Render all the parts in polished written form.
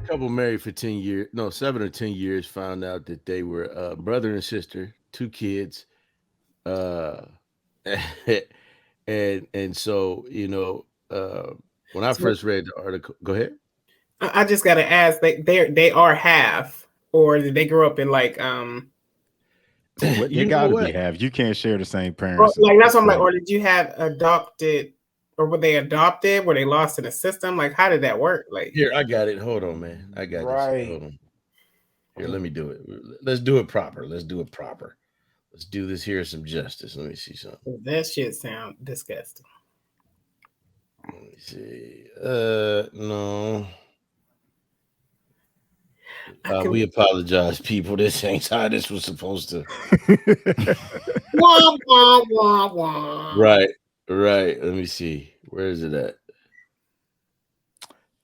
couple married for 10 years, no, 7 or 10 years, found out that they were brother and sister, two kids. Uh, and so, when I So first read the article, go ahead. I just gotta ask, they are half, or did they grow up in like What they You know gotta be what? have. You can't share the same or, parents. like that's what I'm like, Like, or did you have adopted, or were they adopted? Were they lost in the system? Like, how did that work? Like, Here, I got it. Hold on, man. I got this. Right. Hold on. Here, let me do it. Let's do it proper. Let's do it proper. Let's do this here some justice. Let me see something. that shit sound disgusting. Let me see. No. I can We apologize, people. This ain't how this was supposed to. wah wah wah wah. Right, right. Let me see. Where is it at?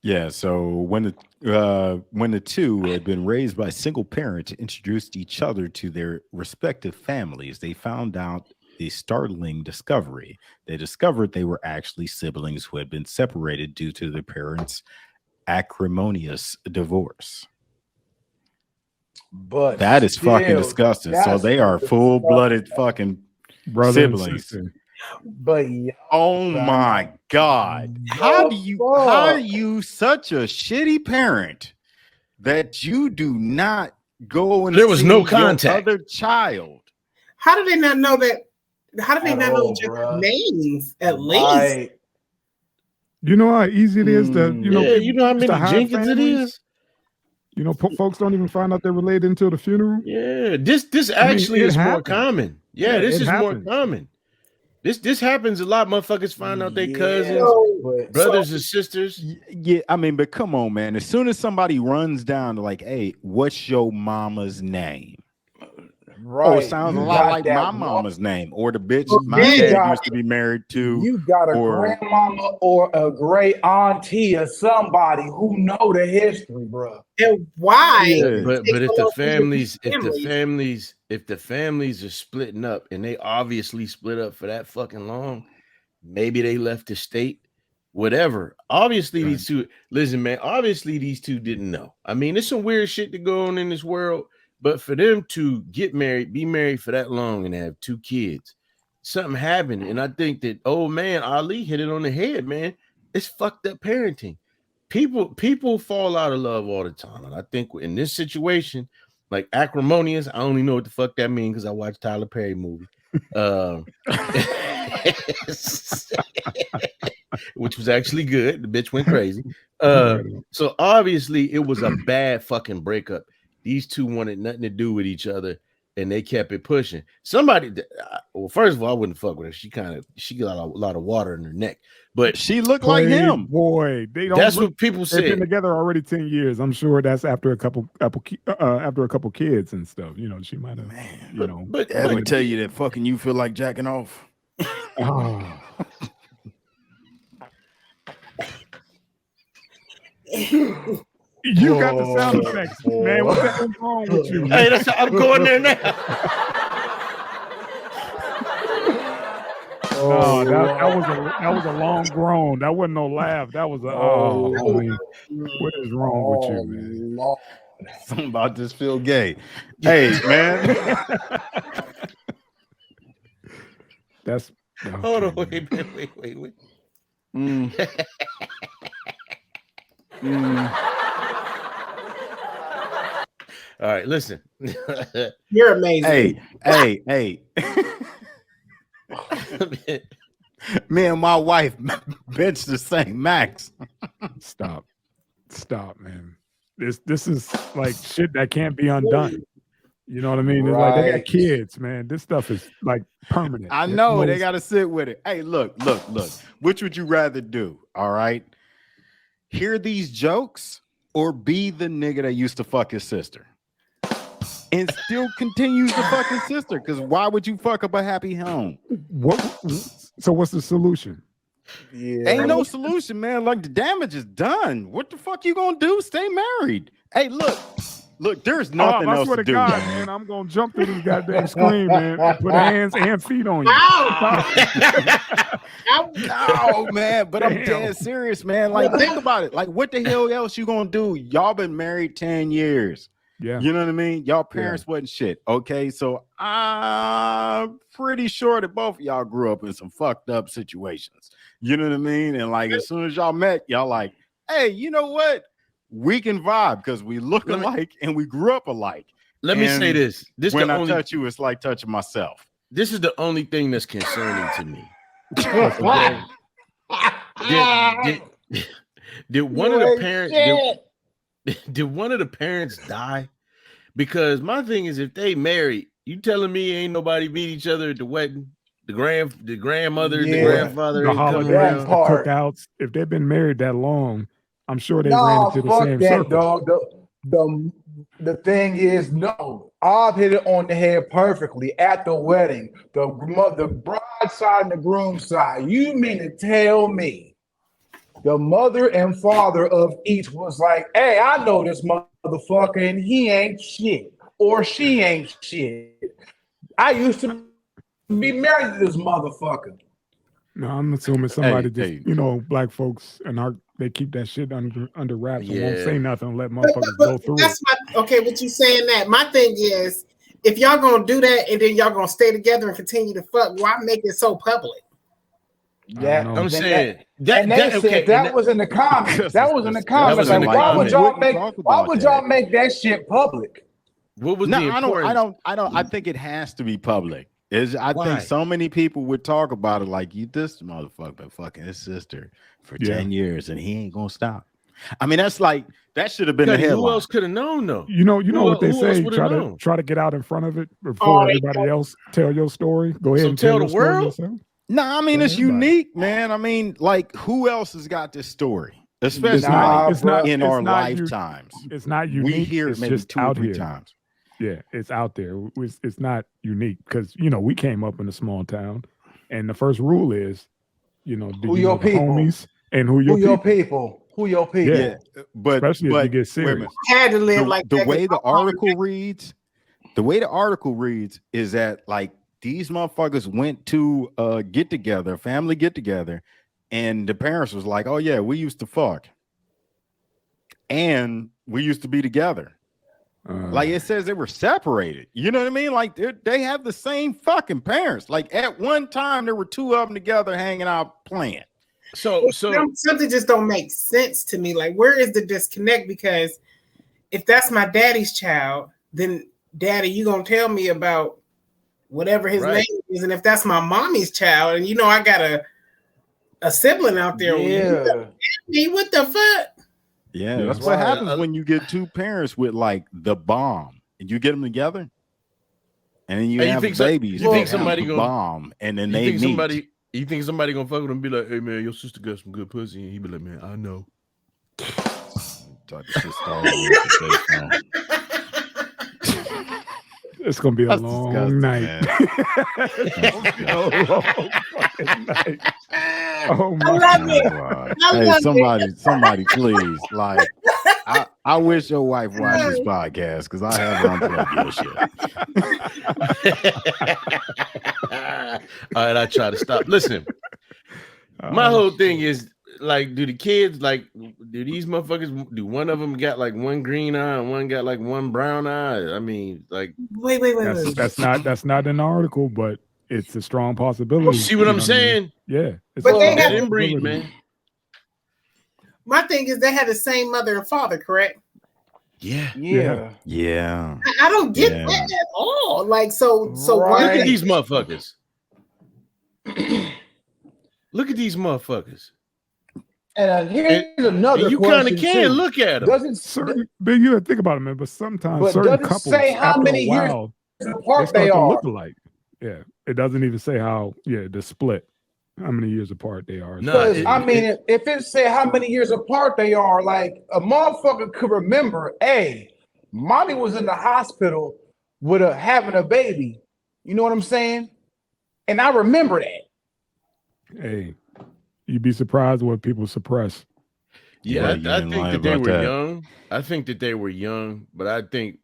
yeah. So when the two had been raised by single parents, introduced each other to their respective families, they found out the startling discovery. They discovered they were actually siblings who had been separated due to their parents' acrimonious divorce. But That is fucking still, disgusting. So that's they are disgusting. full-blooded fucking Brother and siblings. sister. But yeah, Oh my God. How are you such a shitty parent that you do not go and There was see no your contact. other child? How do they not know that? How do they At not know all, each other's bruh. names at least? right. You know how easy it is to, Yeah, you know how people used to many hide Jenkins it families? is? Folks don't even find out they're related until the funeral. Yeah, this I mean, actually it is more happens. common. Yeah, Yeah, this it is more happens. common. This happens a lot. Motherfuckers find out their Yeah, cousins, but brothers and sisters. Yeah, I mean, but come on, man. As soon as somebody runs down to like, hey, what's your mama's name? Oh, it right, sounds a you lot got like that my one. mama's name, or the bitch Well, my then- dad got- used to be married to. You got a or- grandmama or a great auntie or somebody who know the history, bro. And why? Yeah. it But takes if so the long for you to families, be family? if the families are splitting up and they obviously split up for that fucking long, maybe they left the state, whatever. Obviously, these two, listen, man, obviously these two didn't know. I mean, there's some weird shit to go on in this world, but for them to get married, be married for that long and have two kids, something happened. And I think that old man Ali hit it on the head, man. It's fucked up parenting. People fall out of love all the time. And I think in this situation, like acrimonious, I only know what the fuck that means because I watched Tyler Perry movie. Which was actually good. The bitch went crazy. So obviously it was a bad fucking breakup. These two wanted nothing to do with each other, and they kept it pushing. Somebody, well, first of all, I wouldn't fuck with her. She got a lot of water in her neck, but she looked like him. Boy, they don't. That's what people They've been said. together already 10 years. I'm sure that's after a couple kids and stuff. She might have. But I would tell you that fucking you feel like jacking off. Oh. You got the sound effects, man. What the hell's wrong with you? Hey, I'm going there now. No, that was a long groan. That wasn't no laugh. That was a homie. What is wrong with you, man? Lord. Something about this feel gay. Hey, man. That's Hold on, wait. All right, listen. You're amazing. Hey. Me and my wife bench the same max. Stop, man. This is like shit that can't be undone. You know what I mean? It's like they got Right. kids, man. This stuff is like permanent. I know they got to sit with it. Hey, look. Which would you rather do? All right. Hear these jokes or be the nigga that used to fuck his sister and still continues to fuck his sister? Because why would you fuck up a happy home? So what's the solution? Yeah. Ain't no solution, man. Like the damage is done. What the fuck you gonna do? Stay married. Hey, look, there's nothing I else swear to to do. God, man, I'm gonna jump through this goddamn screen, man. And put hands and feet on you. No, man, but I'm Damn. dead serious, man. Like, think about it. Like, what the hell else you gonna do? Y'all been married 10 years. Yeah. You know what I mean? Y'all parents wasn't shit. Okay, so I'm pretty sure that both of y'all grew up in some fucked up situations. You know what I mean? And like, as soon as y'all met, y'all like, hey, you know what? We can vibe because we look alike and we grew up alike. Let me say this. When I touch you, it's like touching myself. This is the only thing that's concerning to me. Did one of the parents did one of the parents die? Because my thing is, if they married, you telling me ain't nobody meet each other at the wedding? The grandmother, the grandfather, the ain't coming holidays, around. the cookouts. If they've been married that long, I'm sure they ran into the same circle. Dog. The thing is, no, I've hit it on the head perfectly at the wedding. The bride side and the groom side. You mean to tell me the mother and father of each was like, hey, I know this motherfucker and he ain't shit or she ain't shit. I used to be married to this motherfucker. No, I'm assuming somebody black folks and they keep that shit under wraps and won't say nothing and let motherfuckers go through it. What you saying that? My thing is, if y'all gonna do that and then y'all gonna stay together and continue to fuck, why make it so public? Yeah, I'm saying that was in the comments. That was in the comments. Like, why would y'all make that shit public? What was the importance? I think it has to be public. I think so many people would talk about it like, this motherfucker been fucking his sister for 10 years and he ain't gonna stop. I mean, that's like, that should have been the headline. Who else could have known though? You know what they say, try to get out in front of it before everybody else tell your story. Go ahead and tell the world. No, I mean, it's unique, man. I mean, like, who else has got this story? Especially in our lifetimes. It's not unique. We hear it maybe 2 or 3 times. Yeah, it's out there. It's not unique because, we came up in a small town and the first rule is, who your people homies and who your people. Who your people. Yeah, but especially if you get serious. Had to live like the way the article reads. The way the article reads is that like these motherfuckers went to family get together, and the parents was like, "Oh yeah, we used to fuck, and we used to be together." Like it says they were separated. You know what I mean? Like they have the same fucking parents. Like at one time there were 2 of them together hanging out playing. So something just don't make sense to me. Like, where is the disconnect? Because if that's my daddy's child, then daddy, you gonna tell me about whatever his name is, and if that's my mommy's child, and I got a sibling out there, what the fuck? Yeah, that's what happens when you get 2 parents with like the bomb, and you get them together, and then you have babies. You think somebody gonna bomb, and then they meet. You think somebody gonna fuck with him and be like, hey man, your sister got some good pussy, and he be like, man, I know. It's gonna be a long night. Oh my God. Hey, somebody please. Like, I wish your wife watched this podcast because I have her on bullshit. All right, I try to stop. Listen, my whole thing is like, do the kids do these motherfuckers? Do one of them got like one green eye and one got like one brown eye? I mean, like, wait. That's not an article, but it's a strong possibility. See what I'm saying? Yeah, but they had inbreed, man. My thing is they had the same mother and father, correct? Yeah. I don't get that at all. Like, so look at these motherfuckers. Look at these motherfuckers. And here's another you question. You kind of can look at them. But you think about it, man. But sometimes certain couples say how many years apart they are. Look alike. Yeah, it doesn't even say how. Yeah, the split. How many years apart they are? Because if it say how many years apart they are, like a motherfucker could remember, hey, mommy was in the hospital with having a baby. You know what I'm saying? And I remember that. Hey, you'd be surprised what people suppress. Yeah, I think that they were young. I think that they were young, but I think,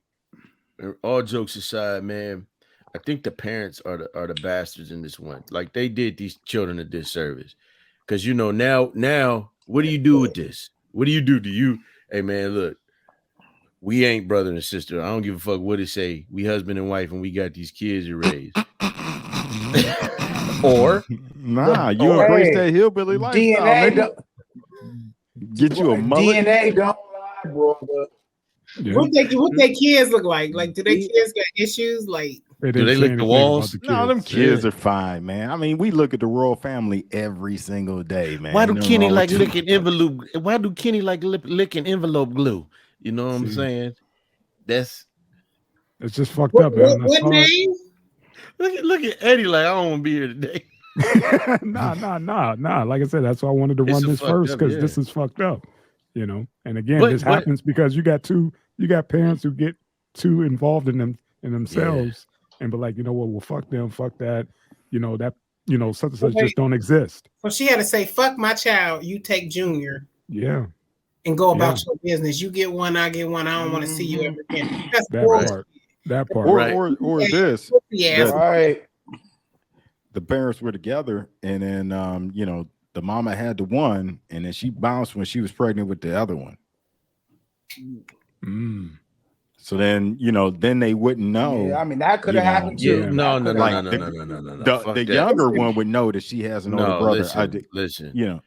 all jokes aside, man, I think the parents are the bastards in this one. Like they did these children a disservice. Because now, what do you do with this? What do you do? Do you, hey man, look, we ain't brother and sister. I don't give a fuck what it say. We husband and wife, and we got these kids to raise. Or nah, you embrace that hillbilly lifestyle, nigga. Get you a mullet. DNA don't lie, brother. Yeah. What they kids look like? Like, do they kids got issues? Like, do they lick the walls? No, them kids are fine, man. I mean, we look at the royal family every single day, man. Why do Kenny like licking envelope? Why do Kenny like licking envelope glue? You know what I'm saying? It's just fucked up, man. What name? Look at Eddie. Like, I don't want to be here today. Nah. Like I said, that's why I wanted to run this first, because this is fucked up. You know, and again, this happens because you got parents who get too involved in themselves and be like, you know what, well, fuck them, fuck that, such and such just don't exist. So she had to say, fuck my child, you take Junior. Yeah. And go about your business. You get one, I get one. I don't want to see you ever again. That's that part. Or this. Yeah. Right. The parents were together, and then the mama had the one, and then she bounced when she was pregnant with the other one. So then, then they wouldn't know. Yeah, I mean, that could have happened too. Yeah. No. The younger one would know that she has an older brother. Listen.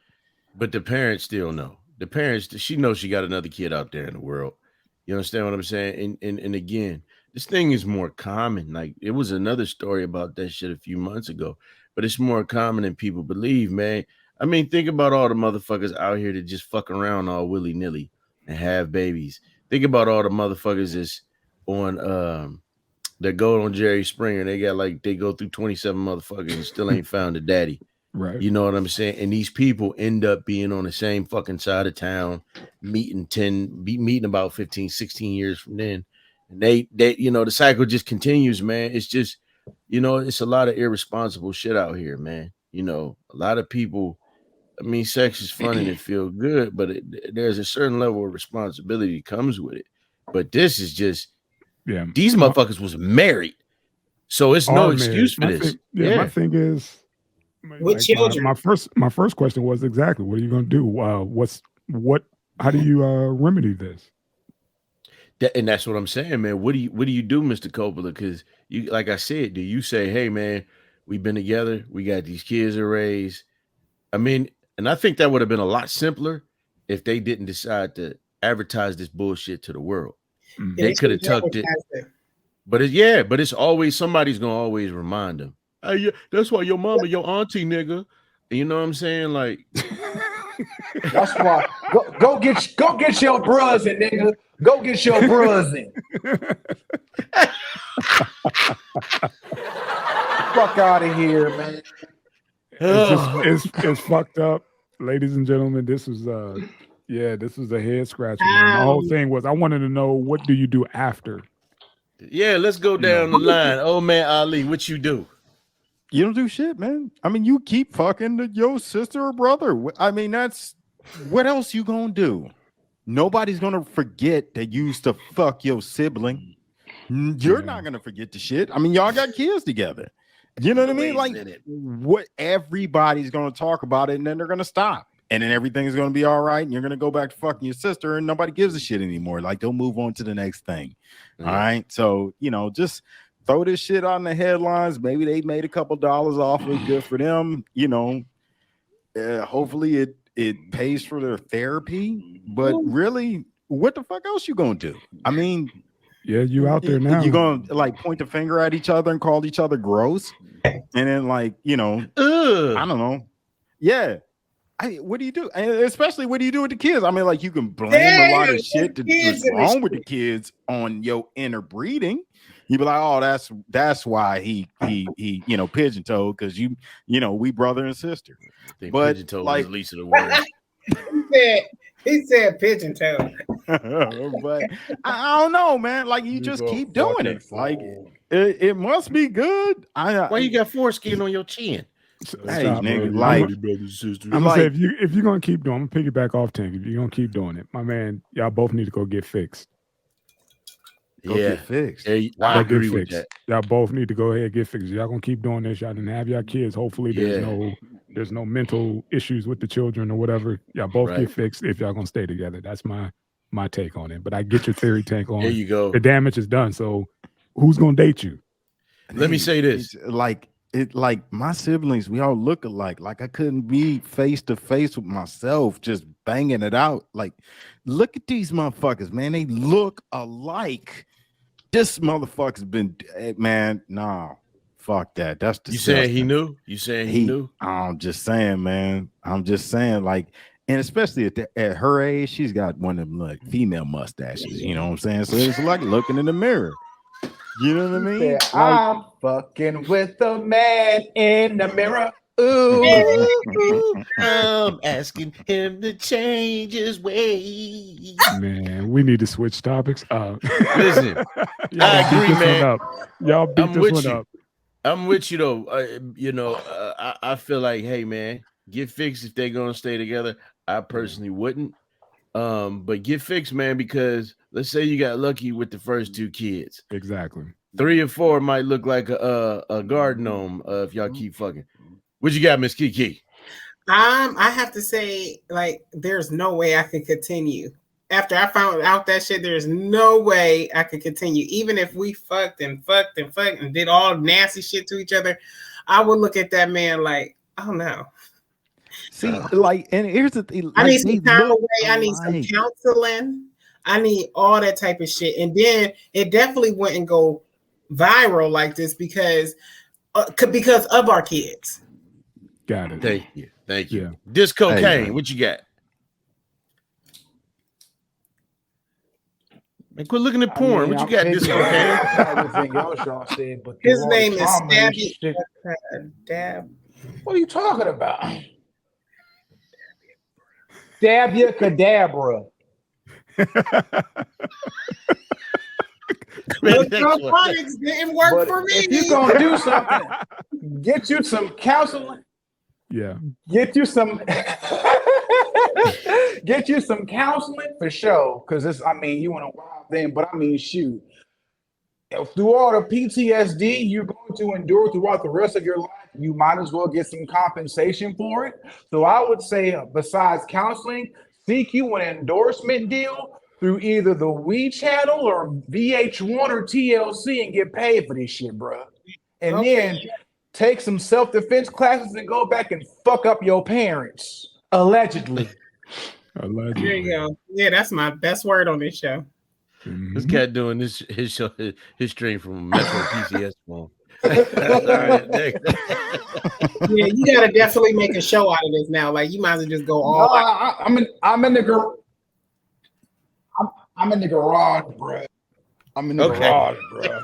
But the parents still know. The parents, she knows she got another kid out there in the world. You understand what I'm saying? And again, this thing is more common. Like, it was another story about that shit a few months ago, but it's more common than people believe, man. I mean, think about all the motherfuckers out here that just fuck around all willy-nilly and have babies. Think about all the motherfuckers that's on that go on Jerry Springer. They go through 27 motherfuckers and still ain't found a daddy. Right. You know what I'm saying? And these people end up being on the same fucking side of town, meeting about 15, 16 years from then. And they the cycle just continues, man. It's just, it's a lot of irresponsible shit out here, man. A lot of people, I mean, sex is fun and it feels good, but there's a certain level of responsibility that comes with it. But this is just, these motherfuckers was married. So it's no excuse for this. My thing is, with children. My first question was exactly, what are you going to do? How do you remedy this? And that's what I'm saying, man. What do you do, Mr. Coppola? Because you, like I said, do you say, hey, man, we've been together, we got these kids to raise? I mean, and I think that would have been a lot simpler if they didn't decide to advertise this bullshit to the world. They could have tucked it. But it's always, somebody's gonna always remind them. Hey, that's why your mama, your auntie, nigga. You know what I'm saying? Like, that's why. Go get your bros in, nigga. Go get your bros in. Fuck out of here, man. It's fucked up, ladies and gentlemen. This was a head scratcher. The whole thing was, I wanted to know, what do you do after? Yeah, let's go down the line. Oh man, Ali, what you do? You don't do shit, man. I mean, you keep fucking your sister or brother. I mean, that's what else you gonna do? Nobody's gonna forget that you used to fuck your sibling. You're not gonna forget the shit. I mean, y'all got kids together. You know what I mean? Like, what everybody's gonna talk about it, and then they're gonna stop, and then everything's gonna be all right, and you're gonna go back to fucking your sister, and nobody gives a shit anymore. Like, they'll move on to the next thing. All right. So, just throw this shit on the headlines. Maybe they made a couple dollars off of it. Good for them. Hopefully it pays for their therapy. But really, what the fuck else you gonna do? I mean, yeah, you out there now. You gonna like point the finger at each other and call each other gross, and then I don't know. Yeah. What do you do? And especially, what do you do with the kids? I mean, like, you can blame a lot of shit that's wrong with the kids on your interbreeding. You be like, oh, that's why he pigeon-toed, because we brother and sister. But pigeon-toed was the least of the worst. He said pigeon-toed. But I don't know, man. Like, you just keep doing it. Like, it must be good. Why you got foreskin on your chin? Hey, nigga, I'm gonna say, if you're gonna keep doing, I'm gonna piggyback off Tank. If you're gonna keep doing it, my man, y'all both need to go get fixed. Go get fixed. Yeah, I agree with that. Y'all both need to go ahead and get fixed. Y'all gonna keep doing this. Y'all didn't have your kids. Hopefully, there's no mental issues with the children or whatever. Y'all both get fixed if y'all gonna stay together. That's my take on it. But I get your theory, Tank. On there you go. The damage is done. So who's gonna date you? Let me say this: like my siblings, we all look alike. Like I couldn't be face to face with myself, just banging it out. Like, look at these motherfuckers, man. They look alike. This motherfucker's been, man. Nah, fuck that. That's disgusting. You saying he knew? You saying he knew? I'm just saying, man. I'm just saying, like, and especially at her age, she's got one of them like female mustaches. You know what I'm saying? So it's like looking in the mirror. You know what I mean? Like, I'm fucking with a man in the mirror. Ooh. I'm asking him to change his ways. Man, we need to switch topics. Listen, I agree, man. Y'all beat this one up. I'm with you though. I feel like, hey, man, get fixed if they're gonna stay together. I personally wouldn't. But get fixed, man, because let's say you got lucky with the first 2 kids. Exactly. 3 or 4 might look like a garden gnome if y'all keep fucking. What you got, Miss Kiki? I have to say, like, there's no way I could continue. After I found out that shit, there's no way I could continue. Even if we fucked and did all nasty shit to each other, I would look at that man like, oh no. See, like, and here's the thing. I need some time away. I need some counseling. I need all that type of shit. And then it definitely wouldn't go viral like this because of our kids. Got it. Thank you. Yeah. This cocaine, what you got? Man, quit looking at porn. What you got? This cocaine. Everything else y'all said, but his name is Stabby. Dab. What are you talking about? Stabia Cadabra. Phonics didn't work for me. If you're gonna do something, get you some counseling. Yeah. Get you some counseling for sure. Because you want a wild thing, but shoot. Through all the PTSD you're going to endure throughout the rest of your life, you might as well get some compensation for it. So I would say, besides counseling, seek you an endorsement deal through either the We Channel or VH1 or TLC and get paid for this shit, bro. And then take some self-defense classes and go back and fuck up your parents, allegedly. There you go. Yeah, that's my best word on this show. Mm-hmm. This cat doing his stream from Metro PCS phone. Yeah, you gotta definitely make a show out of this now. Like you might as well just go all. I'm in the garage, bro. I'm in the garage, bro.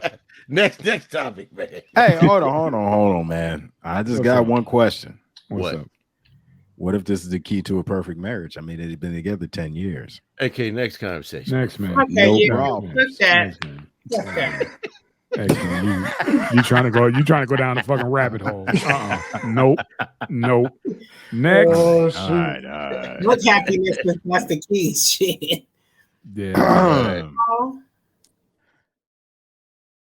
Next topic, man. Hey, hold on, man. I just got one question. What's up? What if this is the key to a perfect marriage? I mean, they've been together 10 years. Okay, next conversation. Next man. Okay, no problem. What's that? Hey, you trying to go down the fucking rabbit hole? Nope. Next. All right. What's happiness? That's the key shit. Yeah.